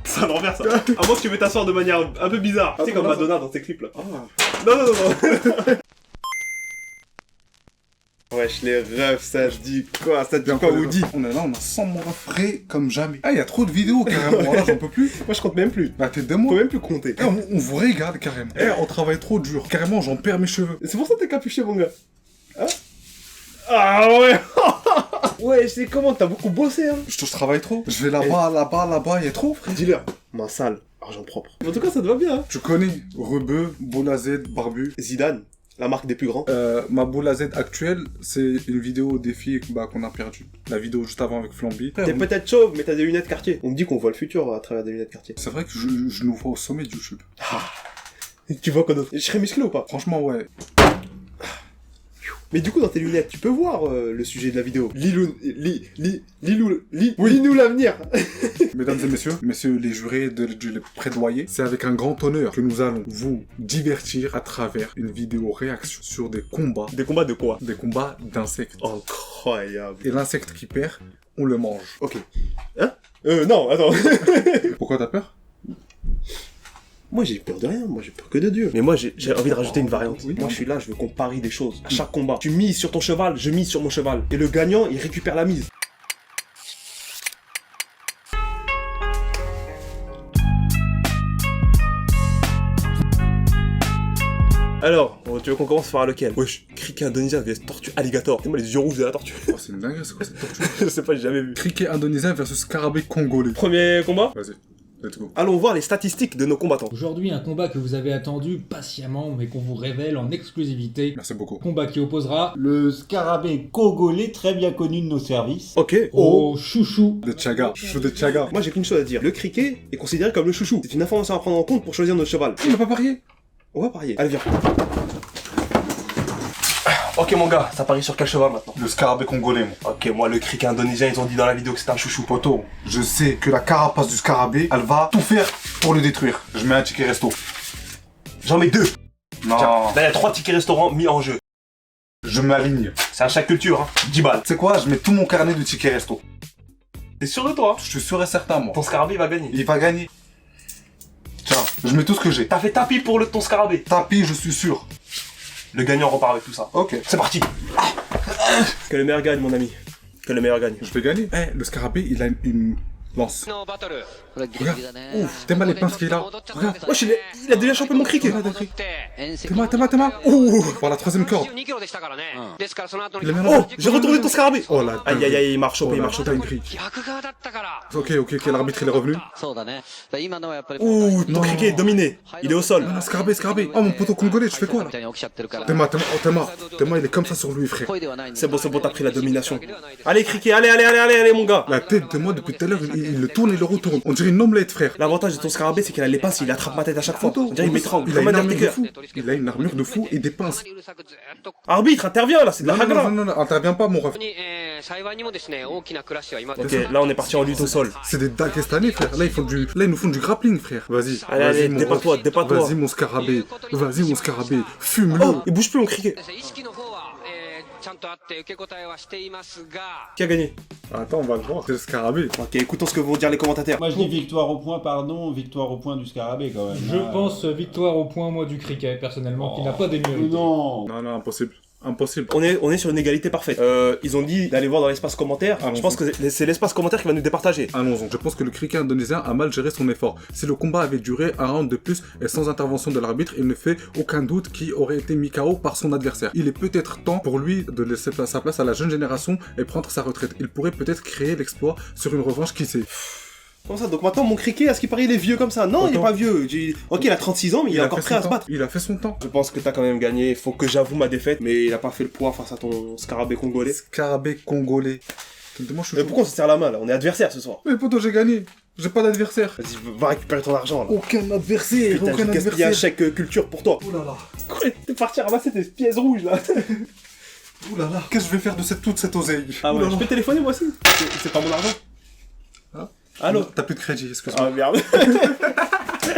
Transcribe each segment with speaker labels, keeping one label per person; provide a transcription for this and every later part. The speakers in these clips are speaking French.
Speaker 1: C'est à l'envers ça. À moins que tu veux t'asseoir de manière un peu bizarre. Tu sais comme Madonna dans tes clips là. Non. Wesh les refs, ça je dis quoi? Ça te dit quoi Woody?
Speaker 2: On est là, on a 100 mois frais comme jamais. Ah, il y a trop de vidéos carrément, là j'en peux plus.
Speaker 1: Moi je compte même plus.
Speaker 2: Bah t'es
Speaker 1: Faut
Speaker 2: démo.
Speaker 1: même plus compter.
Speaker 2: On vous regarde carrément. On travaille trop dur. Carrément, j'en perds mes cheveux.
Speaker 1: C'est pour ça que t'es capuché mon gars. Hein? Ah ouais. Ouais, c'est comment? T'as beaucoup bossé hein.
Speaker 2: Je travaille trop. Je vais là-bas, il y a trop frère.
Speaker 1: Dis-leur. Main sale, argent propre. En tout cas ça te va bien hein.
Speaker 2: Tu connais Rebeu, Bola Z, Barbu.
Speaker 1: Zidane, la marque des plus grands.
Speaker 2: Ma Bola Z actuelle, c'est une vidéo défi qu'on a perdu. La vidéo juste avant avec Flamby.
Speaker 1: T'es peut-être chauve, mais t'as des lunettes quartier. On me dit qu'on voit le futur à travers des lunettes quartier.
Speaker 2: C'est vrai que je nous vois au sommet de YouTube.
Speaker 1: Tu vois quoi d'autre? Je serais musclé ou pas?
Speaker 2: Franchement, ouais.
Speaker 1: Mais du coup, dans tes lunettes, tu peux voir le sujet de la vidéo. Lis-nous l'avenir.
Speaker 2: Mesdames et messieurs les jurés du plaidoyer, c'est avec un grand honneur que nous allons vous divertir à travers une vidéo réaction sur des combats.
Speaker 1: Des combats de quoi?
Speaker 2: Des combats d'insectes.
Speaker 1: Incroyable.
Speaker 2: Et l'insecte qui perd, on le mange.
Speaker 1: Ok. Hein? Non, attends.
Speaker 2: Pourquoi t'as peur?
Speaker 1: Moi j'ai peur de rien, moi j'ai peur que de Dieu. Mais moi j'ai envie de rajouter une variante.
Speaker 2: Oui.
Speaker 1: Moi je suis là, je veux qu'on parie des choses. À chaque combat, tu mises sur ton cheval, je mise sur mon cheval. Et le gagnant, il récupère la mise. Alors, tu veux qu'on commence par lequel? Wesh, criquet indonésien vs tortue alligator. C'est moi les yeux rouges de la tortue.
Speaker 2: Oh, c'est une dingue, c'est quoi cette tortue?
Speaker 1: Je sais pas, j'ai jamais vu.
Speaker 2: Criquet indonésien versus scarabée congolais.
Speaker 1: Premier combat?
Speaker 2: Vas-y, let's go.
Speaker 1: Allons voir les statistiques de nos combattants.
Speaker 3: Aujourd'hui, un combat que vous avez attendu patiemment, mais qu'on vous révèle en exclusivité.
Speaker 2: Merci beaucoup.
Speaker 3: Combat qui opposera
Speaker 4: Le scarabée congolais, très bien connu de nos services.
Speaker 1: Ok.
Speaker 3: au chouchou.
Speaker 2: De Tchaga. Chouchou de Tchaga.
Speaker 1: Moi j'ai qu'une chose à dire. Le criquet est considéré comme le chouchou. C'est une information à prendre en compte pour choisir notre cheval.
Speaker 2: Il va pas parier.
Speaker 1: On va parier. Allez, viens. Ok mon gars, ça parie sur quel cheval maintenant?
Speaker 2: Le scarabée congolais, moi.
Speaker 1: Ok, moi le criquet indonésien, ils ont dit dans la vidéo que c'était un chouchou.
Speaker 2: Poto, je sais que la carapace du scarabée, elle va tout faire pour le détruire. Je mets un ticket resto.
Speaker 1: J'en mets 2.
Speaker 2: Non.
Speaker 1: Tiens, là il y a 3 tickets restaurants mis en jeu.
Speaker 2: Je m'aligne.
Speaker 1: C'est un chèque culture, hein. 10 balles.
Speaker 2: Tu sais quoi, je mets tout mon carnet de tickets resto.
Speaker 1: T'es sûr de toi?
Speaker 2: Je suis sûr et certain, moi.
Speaker 1: Ton scarabée il va gagner.
Speaker 2: Il va gagner. Tiens, je mets tout ce que j'ai.
Speaker 1: T'as fait tapis pour ton scarabée.
Speaker 2: Tapis, je suis sûr.
Speaker 1: Le gagnant repart avec tout ça.
Speaker 2: Ok.
Speaker 1: C'est parti. Que le meilleur gagne mon ami. Que le meilleur gagne.
Speaker 2: Je vais gagner. Le scarabée, il a une lance. Regarde. Ouf, t'es mal les pinces qu'il a. Regarde.
Speaker 1: Wesh, il a déjà chopé mon criquet.
Speaker 2: T'es mal. Ouh, par la troisième corde. Il a mis
Speaker 1: Oh, j'ai retourné ton scarabée.
Speaker 2: Oh là.
Speaker 1: Aïe aïe aïe, il m'a rechopé, il m'a
Speaker 2: Oh,
Speaker 1: rechopé.
Speaker 2: dinguerie. Ok, l'arbitre il est revenu.
Speaker 1: Ouh, ton criquet est dominé. Il est au sol.
Speaker 2: Non, scarabée. Oh, mon poteau congolais, tu fais quoi là? Théma, il est comme ça sur lui, frère.
Speaker 1: C'est bon, t'as pris la domination. Allez, criquet, allez, mon gars.
Speaker 2: La tête de moi, depuis tout à l'heure, il le tourne et le retourne. On dirait une omelette, frère.
Speaker 1: L'avantage de ton scarabée, c'est qu'il a les pinces, il attrape ma tête à chaque fois. On dirait il m'étrangle.
Speaker 2: Il a
Speaker 1: Comme
Speaker 2: une
Speaker 1: un
Speaker 2: armure de
Speaker 1: Undertaker.
Speaker 2: fou. Il a une armure de fou et des pinces.
Speaker 1: Arbitre, interviens là, c'est de la hagra.
Speaker 2: Non, interviens pas, mon ref.
Speaker 1: Ok, là on est parti en lutte au sol.
Speaker 2: C'est des Dagestanais, frère. Là, ils nous font du grappling, frère. Vas-y.
Speaker 1: Allez,
Speaker 2: mon
Speaker 1: dépasse-toi,
Speaker 2: ref.
Speaker 1: dépasse-toi.
Speaker 2: Vas-y, mon scarabée. Fume-le.
Speaker 1: Oh, il bouge plus mon criquet. Qui a gagné?
Speaker 2: Attends, on va le voir. C'est le scarabée.
Speaker 1: Ok, écoutons ce que vont dire les commentateurs.
Speaker 4: Moi je dis victoire au point, victoire au point du scarabée quand même.
Speaker 3: Je pense victoire au point, moi, du criquet, personnellement, qui n'a pas démérité.
Speaker 4: Non.
Speaker 2: Non, impossible.
Speaker 1: On est sur une égalité parfaite. Ils ont dit d'aller voir dans l'espace commentaire. Je pense que c'est l'espace commentaire qui va nous départager.
Speaker 2: Allons-y. Je pense que le criquet indonésien a mal géré son effort. Si le combat avait duré un round de plus et sans intervention de l'arbitre, il ne fait aucun doute qu'il aurait été mis KO par son adversaire. Il est peut-être temps pour lui de laisser sa place à la jeune génération et prendre sa retraite. Il pourrait peut-être créer l'exploit sur une revanche, qui sait.
Speaker 1: Comment ça? Donc maintenant mon criquet, à ce qu'il paraît, il est vieux comme ça? Non, il est pas vieux. Ok, il a 36 ans, mais il est encore prêt à se battre.
Speaker 2: Il a fait son temps.
Speaker 1: Je pense que t'as quand même gagné. Faut que j'avoue ma défaite, mais il a pas fait le poids face à ton scarabée congolais.
Speaker 2: Scarabée congolais. Moi, je suis
Speaker 1: Mais pourquoi on se serre la main là? On est adversaires ce soir.
Speaker 2: Mais poto, j'ai gagné. J'ai pas d'adversaire.
Speaker 1: Vas-y, va récupérer ton argent là.
Speaker 2: Aucun adversaire.
Speaker 1: Putain, j'ai gaspillé un chèque culture pour toi.
Speaker 2: Oh là là.
Speaker 1: Quoi? T'es parti ramasser tes pièces rouges là.
Speaker 2: Ouh là là. Qu'est-ce que je vais faire de toute cette oseille?
Speaker 1: Ah ouais,
Speaker 2: Ouh là
Speaker 1: je
Speaker 2: là.
Speaker 1: peux téléphoner moi aussi? C'est pas mon argent.
Speaker 2: Hein?
Speaker 1: Allô?
Speaker 2: T'as plus de crédit, excuse-moi.
Speaker 1: Ah merde.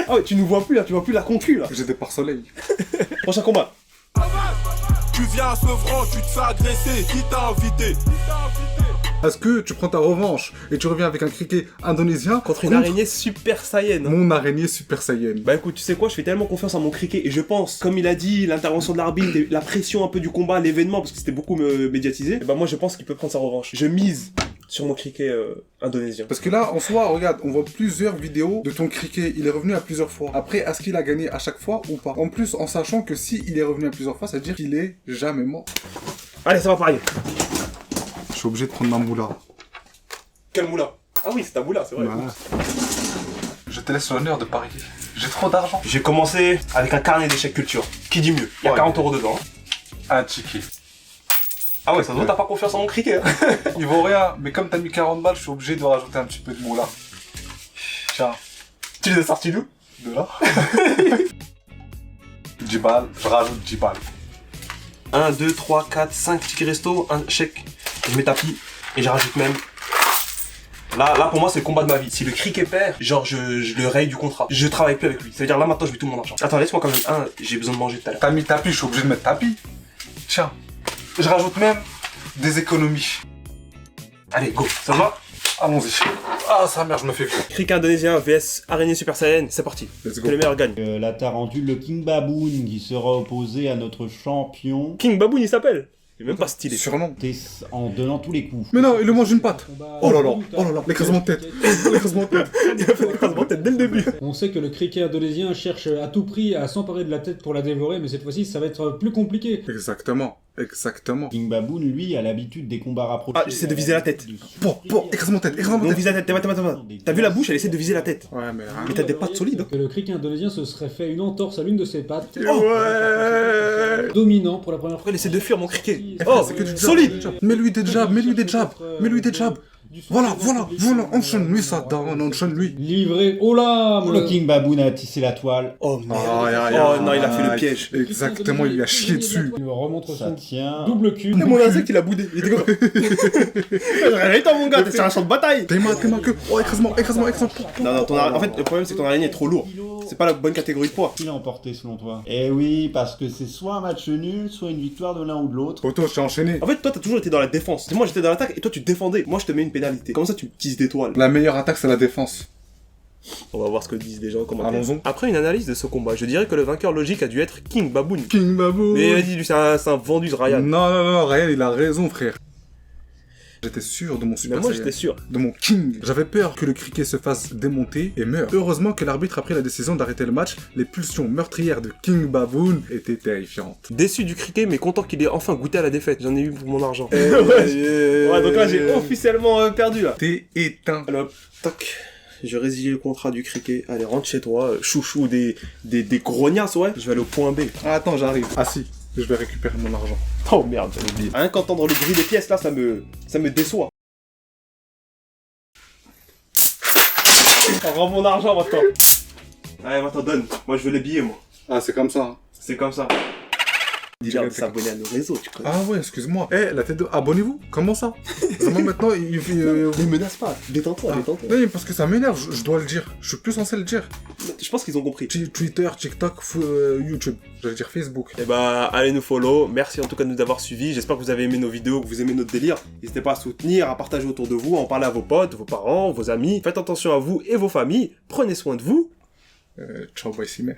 Speaker 1: Ah ouais, tu nous vois plus là, tu vois plus la concu là.
Speaker 2: J'ai des pare-soleil.
Speaker 1: Prochain combat.
Speaker 5: Tu viens à Sevran, tu te fais agresser, qui t'a invité?
Speaker 2: Est-ce que tu prends ta revanche et tu reviens avec un cricket indonésien
Speaker 1: Contre une araignée Super Saiyan.
Speaker 2: Mon araignée Super Saiyan.
Speaker 1: Bah écoute, tu sais quoi, je fais tellement confiance à mon cricket et je pense, comme il a dit, l'intervention de l'arbitre, et la pression un peu du combat, l'événement, parce que c'était beaucoup médiatisé, et bah moi je pense qu'il peut prendre sa revanche. Je mise sur mon cricket indonésien.
Speaker 2: Parce que là, en soi, regarde, on voit plusieurs vidéos de ton cricket. Il est revenu à plusieurs fois. Après, est-ce qu'il a gagné à chaque fois ou pas? En plus, en sachant que si il est revenu à plusieurs fois, ça veut dire qu'il est jamais mort.
Speaker 1: Allez, ça va pareil.
Speaker 2: Je suis obligé de prendre ma moula.
Speaker 1: Quel moula? Ah oui, c'est ta moula, c'est vrai.
Speaker 2: Voilà. Je te laisse l'honneur de parier. J'ai trop d'argent.
Speaker 1: J'ai commencé avec un carnet d'échecs culture. Qui dit mieux? Il y a 40 € dedans.
Speaker 2: Un ticket.
Speaker 1: Ah ouais, ça se voit, t'as pas confiance en mon cricket. Hein.
Speaker 2: Il vaut rien, mais comme t'as mis 40 balles, je suis obligé de rajouter un petit peu de moula. Tiens,
Speaker 1: Tu les as sortis d'où?
Speaker 2: de là. 10 balles, je rajoute 10 balles.
Speaker 1: 1, 2, 3, 4, 5 tickets resto, un chèque. Je mets tapis et je rajoute même. Là pour moi c'est le combat de ma vie. Si le cricket perd, genre je le raye du contrat. Je travaille plus avec lui. Ça veut dire là maintenant je mets tout mon argent. Attends, laisse-moi quand même j'ai besoin de manger tout à l'heure.
Speaker 2: T'as mis tapis, je suis obligé de mettre tapis. Tiens, je rajoute même des économies.
Speaker 1: Allez, go, ça va?
Speaker 2: Allons-y. Ah, sa mère, je me fais vieux.
Speaker 1: Cricket indonésien vs araignée Super Saiyan, c'est parti.
Speaker 2: Let's
Speaker 1: Que
Speaker 2: go.
Speaker 1: le meilleur gagne.
Speaker 4: Là, t'as rendu le King Baboon qui sera opposé à notre champion
Speaker 1: King Baboon il s'appelle. Il est même pas stylé.
Speaker 2: Surnom.
Speaker 4: en donnant tous les coups.
Speaker 2: Mais non, il lui mange une patte. Oh là là, l'écrasement de tête. L'écrasement de tête.
Speaker 1: Il a fait l'écrasement de tête dès le début.
Speaker 3: On sait que le cricket indonésien cherche à tout prix à s'emparer de la tête pour la dévorer, mais cette fois-ci ça va être plus compliqué.
Speaker 2: Exactement, exactement.
Speaker 4: King Baboon, lui, a l'habitude des combats rapprochés.
Speaker 1: Ah, j'essaie de viser la tête.
Speaker 2: Écrasement de tête, écrasement de
Speaker 1: Non,
Speaker 2: tête.
Speaker 1: vise la tête, t'as vu la bouche, elle essaie de viser la tête.
Speaker 2: Ouais, mais...
Speaker 1: Mais t'as des pattes solides.
Speaker 3: Que le cricket indonésien se serait fait une entorse à l'une de ses pattes.
Speaker 1: Ouais.
Speaker 3: Dominant pour la première fois.
Speaker 1: Pourquoi il essaie de fuir mon cricket?
Speaker 3: Oh,
Speaker 1: c'est que du
Speaker 2: solide. Mets-lui des jabs, mets-lui des jabs. Mets-lui des jabs. Voilà, enchaîne-lui ça, Daron, enchaîne-lui.
Speaker 3: Livré au lame.
Speaker 4: Le King Baboon a tissé la toile.
Speaker 1: Oh merde.
Speaker 2: Oh
Speaker 1: non, il a fait le piège.
Speaker 2: Exactement, il lui a chié dessus.
Speaker 3: Il me remontre
Speaker 4: Ça
Speaker 3: son
Speaker 4: tient.
Speaker 3: double cul.
Speaker 1: Et mon insecte il a boudé. Il était comme. Réveille-toi mon gars, t'es sur un champ de bataille.
Speaker 2: T'es ma queue. Oh, écrasement.
Speaker 1: Non, en fait, le problème c'est que ton araignée est trop lourd. C'est pas la bonne catégorie de poids.
Speaker 4: Qui l'a emporté selon toi? Eh oui, parce que c'est soit un match nul, soit une victoire de l'un ou de l'autre.
Speaker 2: Poto, je t'ai enchaîné.
Speaker 1: En fait, toi t'as toujours été dans la défense. Moi j'étais dans l'attaque et toi tu défendais. Moi je te mets une pénalité. Comment ça tu me tisses des toiles?
Speaker 2: La meilleure attaque, c'est la défense.
Speaker 1: On va voir ce que disent les gens en commentaire.
Speaker 2: Allons-y.
Speaker 1: Après une analyse de ce combat, je dirais que le vainqueur logique a dû être King Baboon.
Speaker 2: King Baboon.
Speaker 1: Mais vas-y, lui c'est un vendu ce Ryan.
Speaker 2: Non, Ryan, il a raison, frère. J'étais sûr de mon
Speaker 1: Mais
Speaker 2: Super
Speaker 1: moi
Speaker 2: Saiyan.
Speaker 1: j'étais sûr.
Speaker 2: De mon King. J'avais peur que le cricket se fasse démonter et meure. Heureusement que l'arbitre a pris la décision d'arrêter le match. Les pulsions meurtrières de King Baboon étaient terrifiantes.
Speaker 1: Déçu du cricket, mais content qu'il ait enfin goûté à la défaite. J'en ai eu pour mon argent.
Speaker 2: Ouais,
Speaker 1: donc là j'ai officiellement perdu là.
Speaker 2: T'es éteint.
Speaker 1: Alors, toc. Je résilie le contrat du cricket. Allez, rentre chez toi, chouchou des grognasses, ouais. Je vais aller au point B.
Speaker 2: Ah, attends, j'arrive. Ah si, je vais récupérer mon argent.
Speaker 1: Oh merde, j'avais oublié. Rien qu'entendre le bruit des pièces là, ça me déçoit. Rends mon argent maintenant. Allez, maintenant donne. Moi je veux les billets, moi.
Speaker 2: Ah, c'est comme ça. Hein.
Speaker 1: C'est comme ça. Dis-leur de s'abonner à nos réseaux, tu connais.
Speaker 2: Ah ouais, excuse-moi. Eh, la tête de... Abonnez-vous. Comment ça? Moi maintenant, il...
Speaker 1: Ne menace pas. Détends-toi, détends-toi.
Speaker 2: Oui, parce que ça m'énerve, je dois le dire. Je suis plus censé le dire.
Speaker 1: Je pense qu'ils ont compris.
Speaker 2: Twitter, TikTok, YouTube. J'allais dire Facebook.
Speaker 1: Et bah, allez nous follow. Merci en tout cas de nous avoir suivis. J'espère que vous avez aimé nos vidéos, que vous aimez notre délire. N'hésitez pas à soutenir, à partager autour de vous, à en parler à vos potes, vos parents, vos amis. Faites attention à vous et vos familles. Prenez soin de vous.
Speaker 2: Ciao, bye, Simer.